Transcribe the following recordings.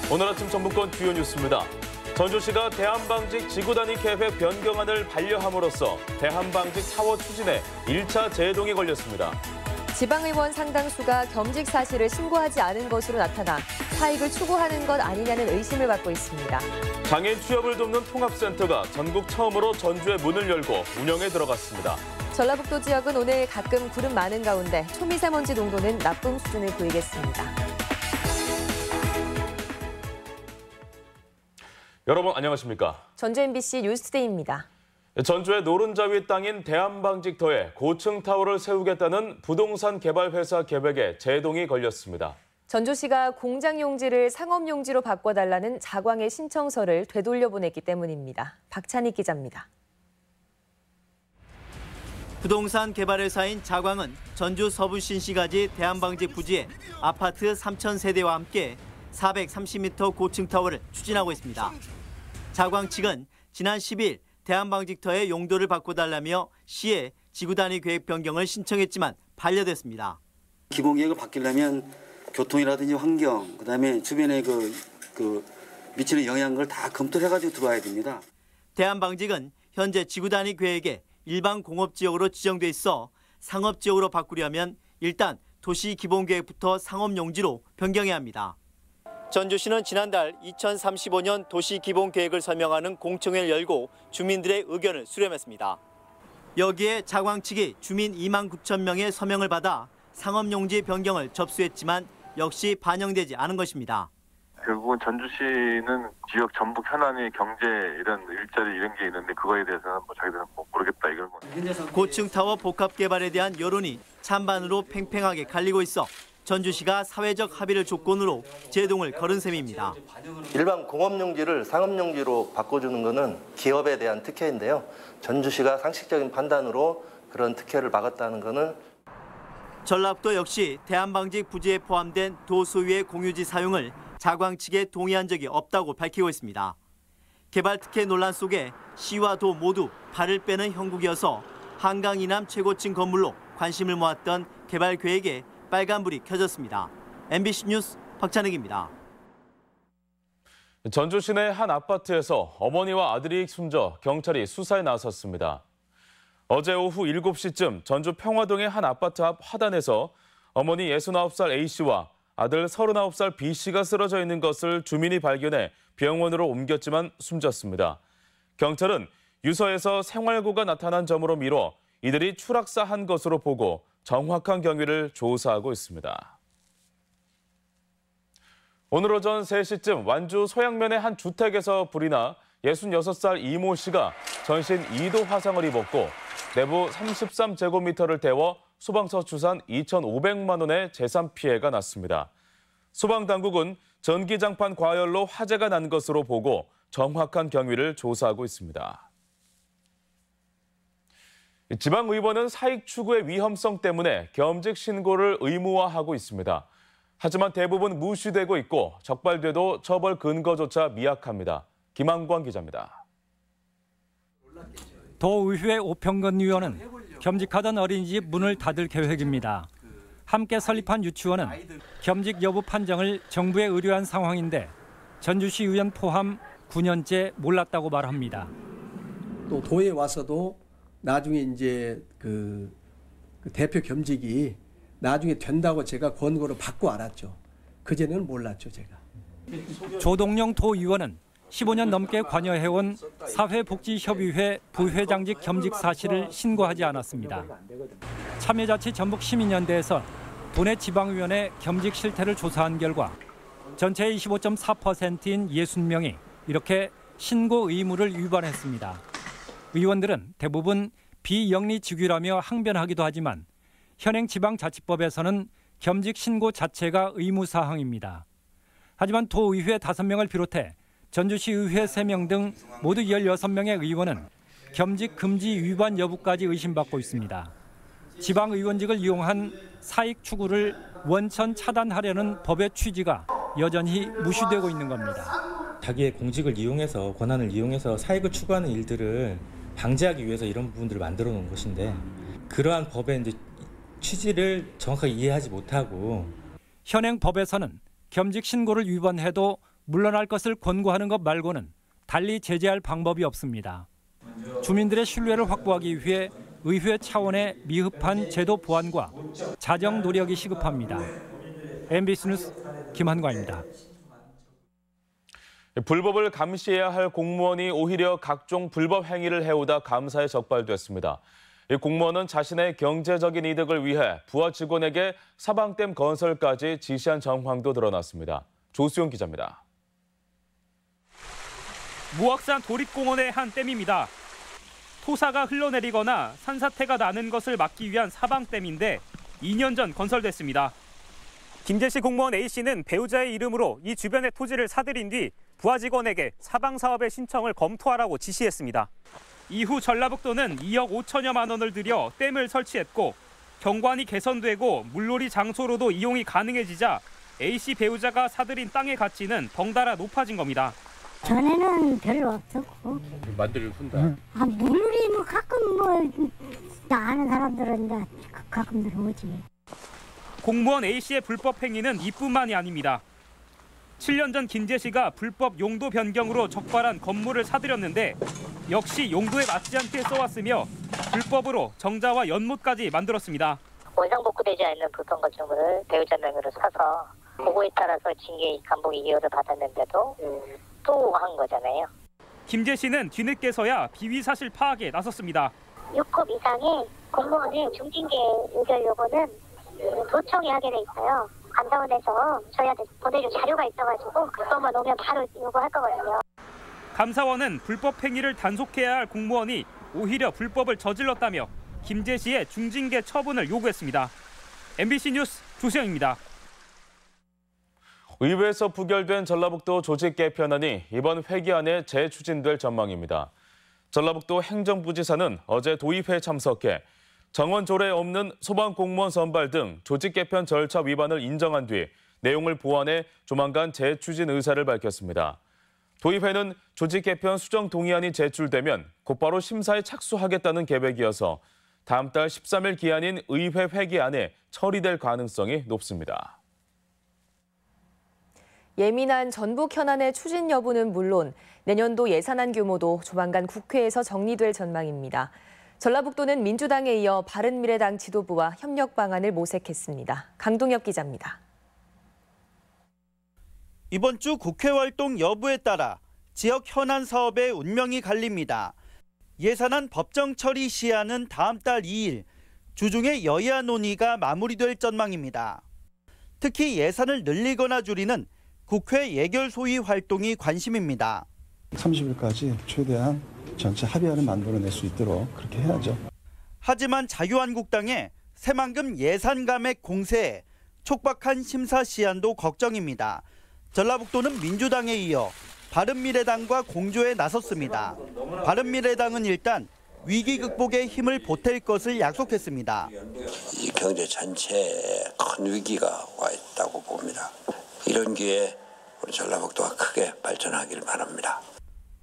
오늘 아침 전북권 주요 뉴스입니다. 전주시가 대한방직 지구단위 계획 변경안을 반려함으로써 대한방직 타워 추진에 1차 제동이 걸렸습니다. 지방의원 상당수가 겸직 사실을 신고하지 않은 것으로 나타나 사익을 추구하는 것 아니냐는 의심을 받고 있습니다. 장애인 취업을 돕는 통합센터가 전국 처음으로 전주에 문을 열고 운영에 들어갔습니다. 전라북도 지역은 오늘 가끔 구름 많은 가운데 초미세먼지 농도는 나쁨 수준을 보이겠습니다. 여러분 안녕하십니까? 전주 MBC 뉴스데이입니다. 전주의 노른자위 땅인 대한방직터에 고층 타워를 세우겠다는 부동산 개발 회사 계획에 제동이 걸렸습니다. 전주시가 공장 용지를 상업 용지로 바꿔달라는 자광의 신청서를 되돌려 보냈기 때문입니다. 박찬익 기자입니다. 부동산 개발 회사인 자광은 전주 서부 신시가지 대한방직 부지에 아파트 3,000세대와 함께 430m 고층 타워를 추진하고 있습니다. 자광 측은 지난 10일 대한방직터의 용도를 바꿔달라며 시에 지구단위 계획 변경을 신청했지만 반려됐습니다. 기본 계획을 바뀌려면 교통이라든지 환경, 그다음에 주변에 미치는 영향을 다 검토를 해가지고 들어와야 됩니다. 대한방직은 현재 지구단위 계획에 일반 공업지역으로 지정돼 있어 상업지역으로 바꾸려면 일단 도시 기본계획부터 상업용지로 변경해야 합니다. 전주시는 지난달 2035년 도시기본계획을 설명하는 공청회를 열고 주민들의 의견을 수렴했습니다. 여기에 자광 측이 주민 2만 9천 명의 서명을 받아 상업용지 변경을 접수했지만 역시 반영되지 않은 것입니다. 결국은 전주시는 지역 전북 현안의 경제 이런 일자리 이런 게 있는데 그거에 대해서는 자기들은 모르겠다 이걸 고층 타워 복합 개발에 대한 여론이 찬반으로 팽팽하게 갈리고 있어 전주시가 사회적 합의를 조건으로 제동을 걸은 셈입니다. 일반 공업용지를 상업용지로 바꿔주는 것은 기업에 대한 특혜인데요. 전주시가 상식적인 판단으로 그런 특혜를 막았다는 것은 전라북도 역시 대한방직 부지에 포함된 도 소유의 공유지 사용을 자광 측에 동의한 적이 없다고 밝히고 있습니다. 개발 특혜 논란 속에 시와 도 모두 발을 빼는 형국이어서 한강 이남 최고층 건물로 관심을 모았던 개발 계획에 빨간불이 켜졌습니다. MBC 뉴스 박찬익입니다. 전주 시내 한 아파트에서 어머니와 아들이 숨져 경찰이 수사에 나섰습니다. 어제 오후 7시쯤 전주 평화동의 한 아파트 앞 화단에서 어머니 69살 A씨와 아들 39살 B씨가 쓰러져 있는 것을 주민이 발견해 병원으로 옮겼지만 숨졌습니다. 경찰은 유서에서 생활고가 나타난 점으로 미뤄 이들이 추락사한 것으로 보고 정확한 경위를 조사하고 있습니다. 오늘 오전 3시쯤 완주 소양면의 한 주택에서 불이 나 66살 이모 씨가 전신 2도 화상을 입었고 내부 33제곱미터를 태워 소방서 추산 2,500만 원의 재산 피해가 났습니다. 소방당국은 전기장판 과열로 화재가 난 것으로 보고 정확한 경위를 조사하고 있습니다. 지방의원은 사익 추구의 위험성 때문에 겸직 신고를 의무화하고 있습니다. 하지만 대부분 무시되고 있고 적발돼도 처벌 근거조차 미약합니다. 김한광 기자입니다. 도의회 오평건 의원은 겸직하던 어린이집 문을 닫을 계획입니다. 함께 설립한 유치원은 겸직 여부 판정을 정부에 의뢰한 상황인데 전주시 의원 포함 9년째 몰랐다고 말합니다. 또 도에 와서도 나중에 이제 그 대표 겸직이 나중에 된다고 제가 권고를 받고 알았죠. 그전에는 몰랐죠, 제가. 조동영 도의원은 15년 넘게 관여해온 사회복지협의회 부회장직 겸직 사실을 신고하지 않았습니다. 참여자치 전북시민연대에서 도내 지방의원의 겸직 실태를 조사한 결과 전체의 25.4%인 60명이 이렇게 신고 의무를 위반했습니다. 의원들은 대부분 비영리직위라며 항변하기도 하지만 현행 지방자치법에서는 겸직 신고 자체가 의무사항입니다. 하지만 도의회 5명을 비롯해 전주시 의회 3명 등 모두 16명의 의원은 겸직 금지 위반 여부까지 의심받고 있습니다. 지방의원직을 이용한 사익 추구를 원천 차단하려는 법의 취지가 여전히 무시되고 있는 겁니다. 자기의 공직을 이용해서 권한을 이용해서 사익을 추구하는 일들을 방지하기 위해서 이런 부분들을 만들어 놓은 것인데 그러한 법의 이제 취지를 정확하게 이해하지 못하고 현행 법에서는 겸직 신고를 위반해도 물러날 것을 권고하는 것 말고는 달리 제재할 방법이 없습니다. 주민들의 신뢰를 확보하기 위해 의회 차원의 미흡한 제도 보완과 자정 노력이 시급합니다. MBC 뉴스 김한과입니다. 불법을 감시해야 할 공무원이 오히려 각종 불법 행위를 해오다 감사에 적발됐습니다. 이 공무원은 자신의 경제적인 이득을 위해 부하 직원에게 사방댐 건설까지 지시한 정황도 드러났습니다. 조수영 기자입니다. 무악산 도립공원의 한 댐입니다. 토사가 흘러내리거나 산사태가 나는 것을 막기 위한 사방댐인데 2년 전 건설됐습니다. 김제시 공무원 A씨는 배우자의 이름으로 이 주변의 토지를 사들인 뒤 부하 직원에게 사방 사업의 신청을 검토하라고 지시했습니다. 이후 전라북도는 2억 5천여만 원을 들여 댐을 설치했고 경관이 개선되고 물놀이 장소로도 이용이 가능해지자 A씨 배우자가 사들인 땅의 가치는 덩달아 높아진 겁니다. 전에는 별로 없었고. 만들을 푼다. 물놀이 가끔 나 아는 사람들은 가끔 들어오지. 공무원 A씨의 불법 행위는 이뿐만이 아닙니다. 7년 전 김제시가 불법 용도 변경으로 적발한 건물을 사들였는데 역시 용도에 맞지 않게 써왔으며 불법으로 정자와 연못까지 만들었습니다. 원상복구되지 않는 불법 건축물을 배우자 명의로 사서 보고에 따라서 징계 감봉 2개월을 받았는데도 또 한 거잖아요. 김제시는 뒤늦게서야 비위 사실 파악에 나섰습니다. 6급 이상의 공무원의 중징계 의결 요구는 도청이 하게 돼 있어요. 감사원에서 저희한테 보내줄 자료가 있어가지고 그것만 오면 바로 요구할 거거든요. 감사원은 불법 행위를 단속해야 할 공무원이 오히려 불법을 저질렀다며 김제시의 중징계 처분을 요구했습니다. MBC 뉴스 조수영입니다. 의회에서 부결된 전라북도 조직 개편안이 이번 회기 안에 재추진될 전망입니다. 전라북도 행정부지사는 어제 도의회에 참석해 정원 조례에 없는 소방공무원 선발 등 조직 개편 절차 위반을 인정한 뒤 내용을 보완해 조만간 재추진 의사를 밝혔습니다. 도의회는 조직 개편 수정 동의안이 제출되면 곧바로 심사에 착수하겠다는 계획이어서 다음 달 13일 기한인 의회 회기 안에 처리될 가능성이 높습니다. 예민한 전북 현안의 추진 여부는 물론 내년도 예산안 규모도 조만간 국회에서 정리될 전망입니다. 전라북도는 민주당에 이어 바른미래당 지도부와 협력 방안을 모색했습니다. 강동엽 기자입니다. 이번 주 국회 활동 여부에 따라 지역 현안 사업의 운명이 갈립니다. 예산안 법정 처리 시한은 다음 달 2일, 주중에 여야 논의가 마무리될 전망입니다. 특히 예산을 늘리거나 줄이는 국회 예결 소위 활동이 관심입니다. 30일까지 최대한 전체 합의안을 만들어낼 수 있도록 그렇게 해야죠. 하지만 자유한국당의 새만금 예산 감액 공세에 촉박한 심사 시한도 걱정입니다. 전라북도는 민주당에 이어 바른미래당과 공조에 나섰습니다. 바른미래당은 일단 위기 극복에 힘을 보탤 것을 약속했습니다. 이 경제 전체에 큰 위기가 와 있다고 봅니다. 이런 기회에 우리 전라북도가 크게 발전하길 바랍니다.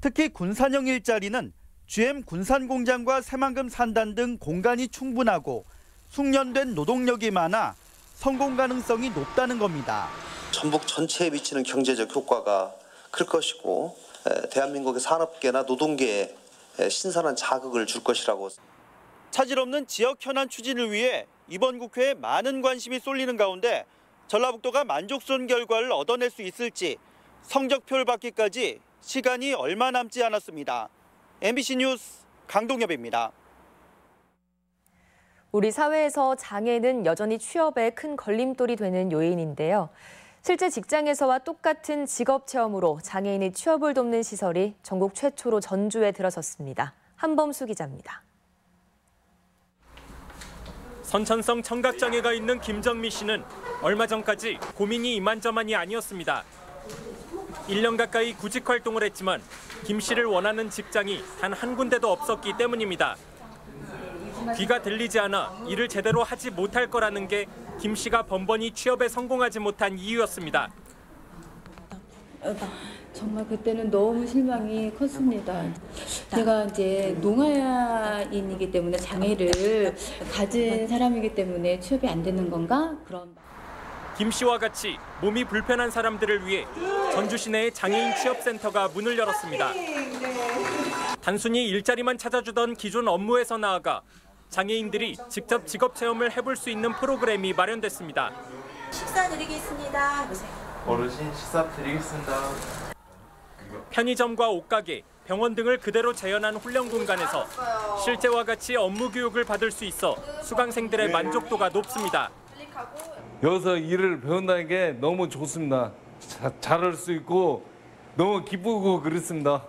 특히 군산형 일자리는 GM 군산공장과 새만금 산단 등 공간이 충분하고 숙련된 노동력이 많아 성공 가능성이 높다는 겁니다. 전북 전체에 미치는 경제적 효과가 클 것이고 대한민국의 산업계나 노동계에 신선한 자극을 줄 것이라고. 차질 없는 지역 현안 추진을 위해 이번 국회에 많은 관심이 쏠리는 가운데 전라북도가 만족스러운 결과를 얻어낼 수 있을지 성적표를 받기까지 시간이 얼마 남지 않았습니다. MBC 뉴스 강동엽입니다. 우리 사회에서 장애는 여전히 취업에 큰 걸림돌이 되는 요인인데요. 실제 직장에서와 똑같은 직업 체험으로 장애인의 취업을 돕는 시설이 전국 최초로 전주에 들어섰습니다. 한범수 기자입니다. 선천성 청각장애가 있는 김정미 씨는 얼마 전까지 고민이 이만저만이 아니었습니다. 1년 가까이 구직 활동을 했지만 김 씨를 원하는 직장이 단 한 군데도 없었기 때문입니다. 귀가 들리지 않아 일을 제대로 하지 못할 거라는 게 김 씨가 번번이 취업에 성공하지 못한 이유였습니다. 정말 그때는 너무 실망이 컸습니다. 제가 이제 농아인이기 때문에 장애를 가진 사람이기 때문에 취업이 안 되는 건가? 그런. 김 씨와 같이 몸이 불편한 사람들을 위해 전주 시내의 장애인 취업센터가 문을 열었습니다. 단순히 일자리만 찾아주던 기존 업무에서 나아가 장애인들이 직접 직업 체험을 해볼 수 있는 프로그램이 마련됐습니다. 식사 드리겠습니다. 어르신 식사 드리겠습니다. 편의점과 옷가게, 병원 등을 그대로 재현한 훈련 공간에서 실제와 같이 업무 교육을 받을 수 있어 수강생들의 만족도가 높습니다. 여기서 일을 배운다는 게 너무 좋습니다. 잘할 수 있고 너무 기쁘고 그렇습니다.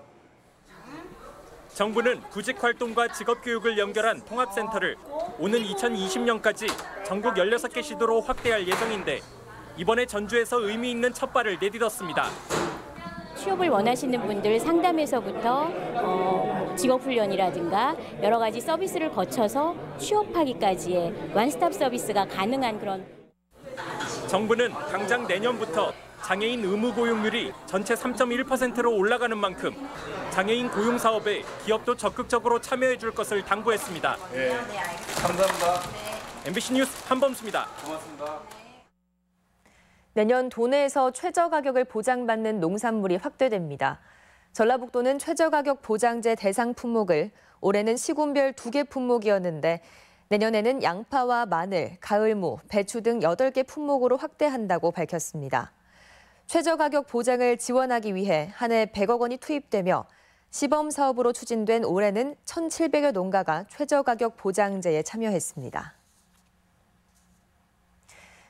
정부는 구직 활동과 직업 교육을 연결한 통합센터를 오는 2020년까지 전국 16개 시도로 확대할 예정인데 이번에 전주에서 의미 있는 첫 발을 내딛었습니다. 취업을 원하시는 분들 상담에서부터 직업훈련이라든가 여러 가지 서비스를 거쳐서 취업하기까지의 원스톱 서비스가 가능한 그런. 정부는 당장 내년부터 장애인 의무 고용률이 전체 3.1%로 올라가는 만큼 장애인 고용 사업에 기업도 적극적으로 참여해 줄 것을 당부했습니다. 네, 감사합니다. MBC 뉴스 한범수입니다. 고맙습니다. 내년 도내에서 최저가격을 보장받는 농산물이 확대됩니다. 전라북도는 최저가격 보장제 대상 품목을 올해는 시군별 2개 품목이었는데 내년에는 양파와 마늘, 가을무, 배추 등 8개 품목으로 확대한다고 밝혔습니다. 최저가격 보장을 지원하기 위해 한 해 100억 원이 투입되며 시범 사업으로 추진된 올해는 1,700여 농가가 최저가격 보장제에 참여했습니다.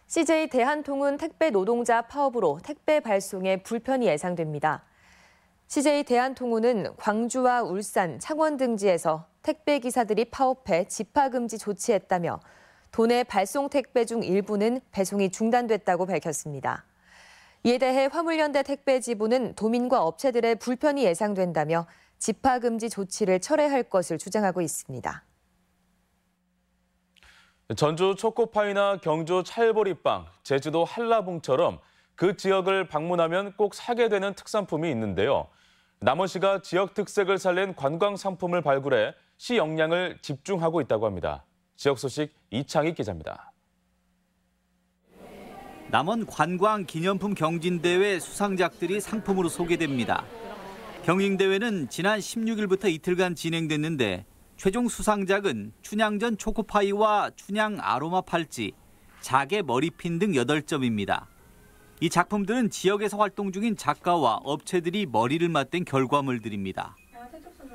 CJ 대한통운 택배 노동자 파업으로 택배 발송에 불편이 예상됩니다. CJ 대한통운은 광주와 울산, 창원 등지에서 택배 기사들이 파업해 집하금지 조치했다며 도내 발송 택배 중 일부는 배송이 중단됐다고 밝혔습니다. 이에 대해 화물연대 택배지부는 도민과 업체들의 불편이 예상된다며 집하금지 조치를 철회할 것을 주장하고 있습니다. 전주 초코파이나 경주 찰보리빵, 제주도 한라봉처럼 그 지역을 방문하면 꼭 사게 되는 특산품이 있는데요. 남원시가 지역 특색을 살린 관광 상품을 발굴해 시 역량을 집중하고 있다고 합니다. 지역 소식 이창익 기자입니다. 남원 관광 기념품 경진대회 수상작들이 상품으로 소개됩니다. 경인대회는 지난 16일부터 이틀간 진행됐는데 최종 수상작은 춘향전 초코파이와 춘향 아로마 팔찌, 자개 머리핀 등 8점입니다. 이 작품들은 지역에서 활동 중인 작가와 업체들이 머리를 맞댄 결과물들입니다.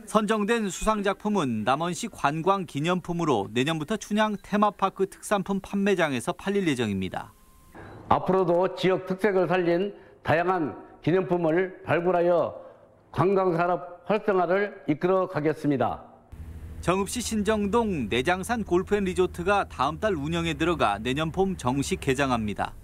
선정된 수상작품은 남원시 관광 기념품으로 내년부터 춘향 테마파크 특산품 판매장에서 팔릴 예정입니다. 앞으로도 지역 특색을 살린 다양한 기념품을 발굴하여 관광산업 활성화를 이끌어 가겠습니다. 정읍시 신정동 내장산 골프앤리조트가 다음 달 운영에 들어가 내년 봄 정식 개장합니다.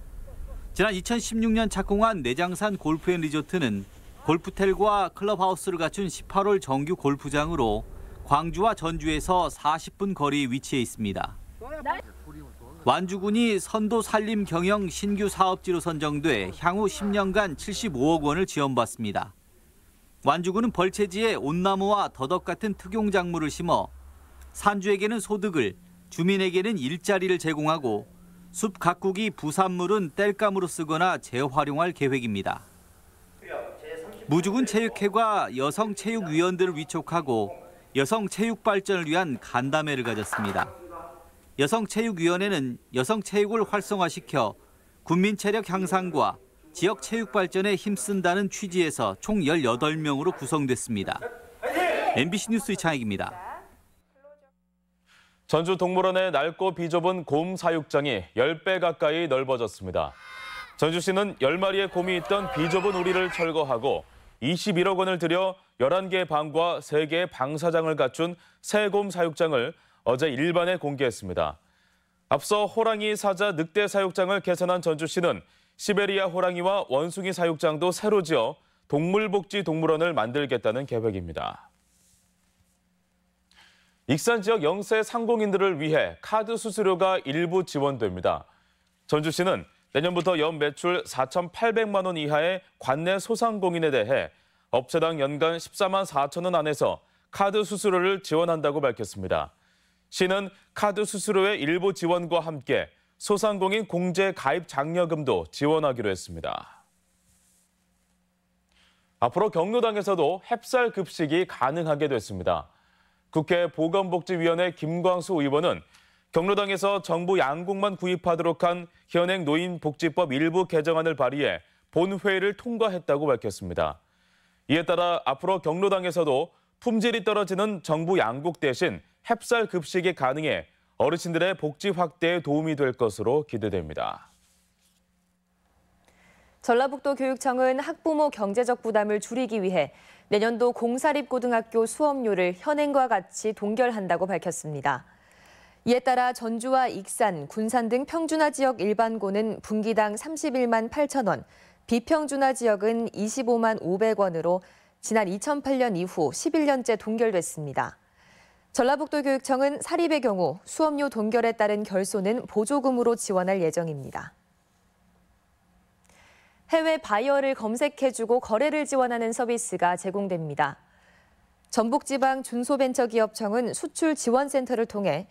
지난 2016년 착공한 내장산 골프앤리조트는 골프텔과 클럽하우스를 갖춘 18홀 정규 골프장으로 광주와 전주에서 40분 거리에 위치해 있습니다. 완주군이 선도 산림 경영 신규 사업지로 선정돼 향후 10년간 75억 원을 지원받습니다. 완주군은 벌채지에 온나무와 더덕 같은 특용작물을 심어 산주에게는 소득을, 주민에게는 일자리를 제공하고 숲 가꾸기 부산물은 땔감으로 쓰거나 재활용할 계획입니다. 무주군 체육회가 여성체육위원들을 위촉하고 여성체육 발전을 위한 간담회를 가졌습니다. 여성체육위원회는 여성체육을 활성화시켜 군민체력 향상과 지역 체육 발전에 힘쓴다는 취지에서 총 18명으로 구성됐습니다. MBC 뉴스 이창익입니다. 전주 동물원의 넓고 비좁은 곰 사육장이 10배 가까이 넓어졌습니다. 전주시는 10마리의 곰이 있던 비좁은 우리를 철거하고 21억 원을 들여 11개의 방과 3개의 방사장을 갖춘 새 곰 사육장을 어제 일반에 공개했습니다. 앞서 호랑이, 사자, 늑대 사육장을 개선한 전주시는 시베리아 호랑이와 원숭이 사육장도 새로 지어 동물복지동물원을 만들겠다는 계획입니다. 익산 지역 영세 상공인들을 위해 카드 수수료가 일부 지원됩니다. 전주시는 내년부터 연 매출 4,800만 원 이하의 관내 소상공인에 대해 업체당 연간 14만 4천 원 안에서 카드 수수료를 지원한다고 밝혔습니다. 시는 카드 수수료의 일부 지원과 함께 소상공인 공제 가입 장려금도 지원하기로 했습니다. 앞으로 경로당에서도 햅쌀 급식이 가능하게 됐습니다. 국회 보건복지위원회 김광수 의원은 경로당에서 정부 양국만 구입하도록 한 현행 노인복지법 일부 개정안을 발의해 본회의를 통과했다고 밝혔습니다. 이에 따라 앞으로 경로당에서도 품질이 떨어지는 정부 양국 대신 햅쌀 급식이 가능해 어르신들의 복지 확대에 도움이 될 것으로 기대됩니다. 전라북도 교육청은 학부모 경제적 부담을 줄이기 위해 내년도 공사립고등학교 수업료를 현행과 같이 동결한다고 밝혔습니다. 이에 따라 전주와 익산, 군산 등 평준화 지역 일반고는 분기당 31만 8천 원, 비평준화 지역은 25만 500원으로 지난 2008년 이후 11년째 동결됐습니다. 전라북도 교육청은 사립의 경우 수업료 동결에 따른 결손은 보조금으로 지원할 예정입니다. 해외 바이어를 검색해주고 거래를 지원하는 서비스가 제공됩니다. 전북지방 중소벤처기업청은 수출 지원센터를 통해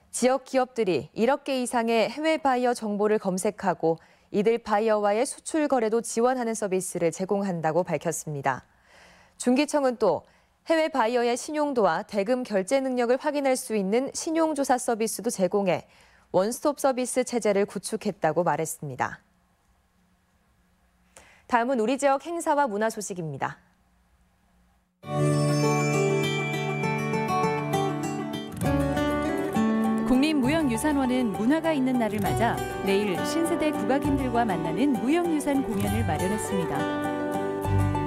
지역 기업들이 1억 개 이상의 해외 바이어 정보를 검색하고 이들 바이어와의 수출 거래도 지원하는 서비스를 제공한다고 밝혔습니다. 중기청은 또 해외 바이어의 신용도와 대금 결제 능력을 확인할 수 있는 신용조사 서비스도 제공해 원스톱 서비스 체제를 구축했다고 말했습니다. 다음은 우리 지역 행사와 문화 소식입니다. 국립무형유산원은 문화가 있는 날을 맞아 내일 신세대 국악인들과 만나는 무형유산 공연을 마련했습니다.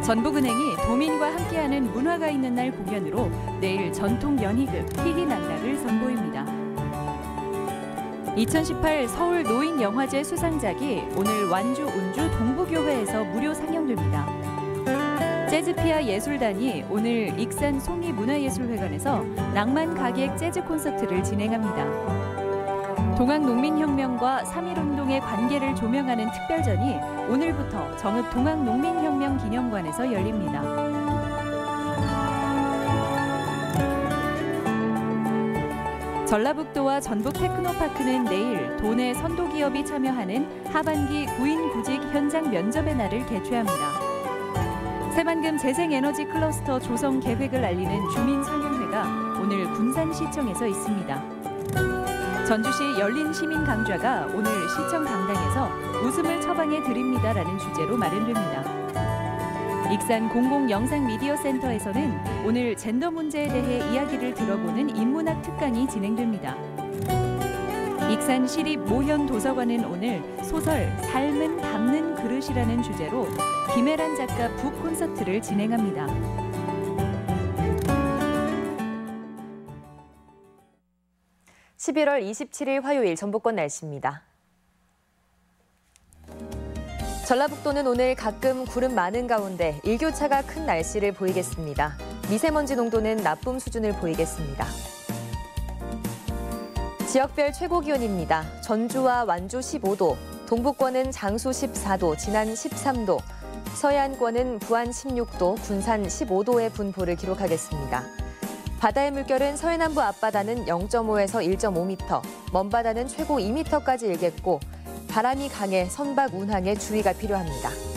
전북은행이 도민과 함께하는 문화가 있는 날 공연으로 내일 전통 연희극 희희낙낙을 선보입니다. 2018 서울 노인영화제 수상작이 오늘 완주 운주 동부교회에서 무료 상영됩니다. 재즈피아 예술단이 오늘 익산 송이문화예술회관에서 낭만 가객 재즈 콘서트를 진행합니다. 동학농민혁명과 3.1운동의 관계를 조명하는 특별전이 오늘부터 정읍 동학농민혁명 기념관에서 열립니다. 전라북도와 전북 테크노파크는 내일 도내 선도기업이 참여하는 하반기 구인구직 현장 면접의 날을 개최합니다. 새만금 재생에너지 클러스터 조성 계획을 알리는 주민설명회가 오늘 군산시청에서 있습니다. 전주시 열린 시민 강좌가 오늘 시청 강당에서 웃음을 처방해 드립니다라는 주제로 마련됩니다. 익산 공공영상미디어센터에서는 오늘 젠더 문제에 대해 이야기를 들어보는 인문학 특강이 진행됩니다. 익산 시립모현도서관은 오늘 소설 삶은 담는 그릇이라는 주제로 김혜란 작가 북 콘서트를 진행합니다. (11월 27일) 화요일 전북권 날씨입니다. 전라북도는 오늘 가끔 구름 많은 가운데 일교차가 큰 날씨를 보이겠습니다. 미세먼지 농도는 나쁨 수준을 보이겠습니다. 지역별 최고 기온입니다. 전주와 완주 15도, 동북권은 장수 14도, 진안 13도, 서해안권은 부안 16도, 군산 15도의 분포를 기록하겠습니다. 바다의 물결은 서해남부 앞바다는 0.5에서 1.5m, 먼바다는 최고 2m까지 일겠고 바람이 강해 선박 운항에 주의가 필요합니다.